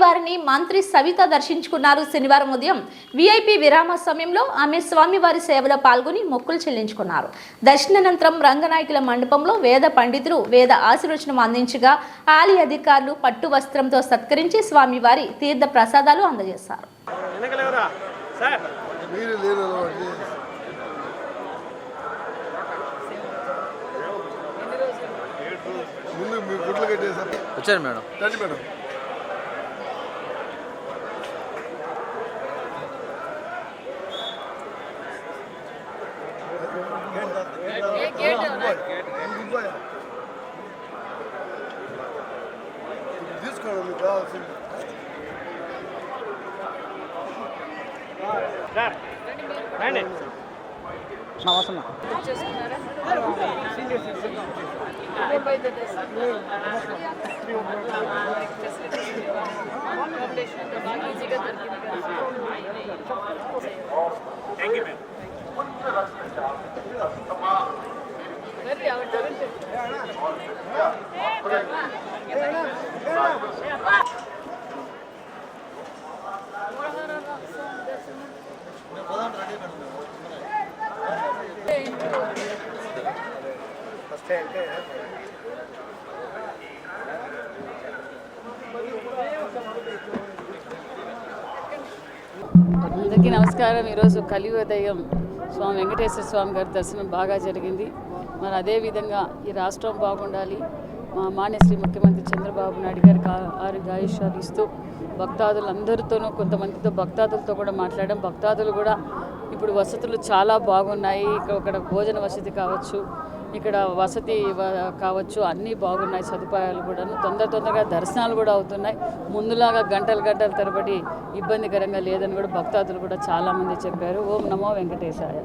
స్వామివారిని మంత్రి సవిత దర్శించుకున్నారు. శనివారం ఉదయం విఐపి విరామ సమయంలో ఆమె స్వామివారి సేవలో పాల్గొని మొక్కులు చెల్లించుకున్నారు. దర్శనానంతరం రంగనాయకుల మండపంలో వేద పండితులు వేద ఆశీర్వచనం అందించగా ఆలయ అధికారులు పట్టు వస్త్రంతో సత్కరించి స్వామివారి తీర్థ ప్రసాదాలు అందజేశారు. వచ్చారు మేడం. రండి మేడం. తీసుకోండి మీకు కావాల్సింది. అవసరం అందరికీ నమస్కారం. ఈరోజు కలియుగదైవం స్వామి వెంకటేశ్వర స్వామి గారి దర్శనం బాగా జరిగింది. మరి అదేవిధంగా ఈ రాష్ట్రం బాగుండాలి, మా మాన్యశ్రీ ముఖ్యమంత్రి చంద్రబాబు నాయుడు గారికి ఆయుష్యాలు ఇస్తూ భక్తాదులందరితోనూ కొంతమందితో భక్తాదులతో కూడా మాట్లాడడం. భక్తాదులు కూడా ఇప్పుడు వసతులు చాలా బాగున్నాయి. ఇక్కడ భోజన వసతి కావచ్చు, ఇక్కడ వసతి కావచ్చు, అన్నీ బాగున్నాయి. సదుపాయాలు కూడా తొందరగా దర్శనాలు కూడా అవుతున్నాయి. ముందులాగా గంటలు తరబడి ఇబ్బందికరంగా లేదని కూడా భక్తాదులు కూడా చాలామంది చెప్పారు. ఓం నమో వెంకటేశాయ.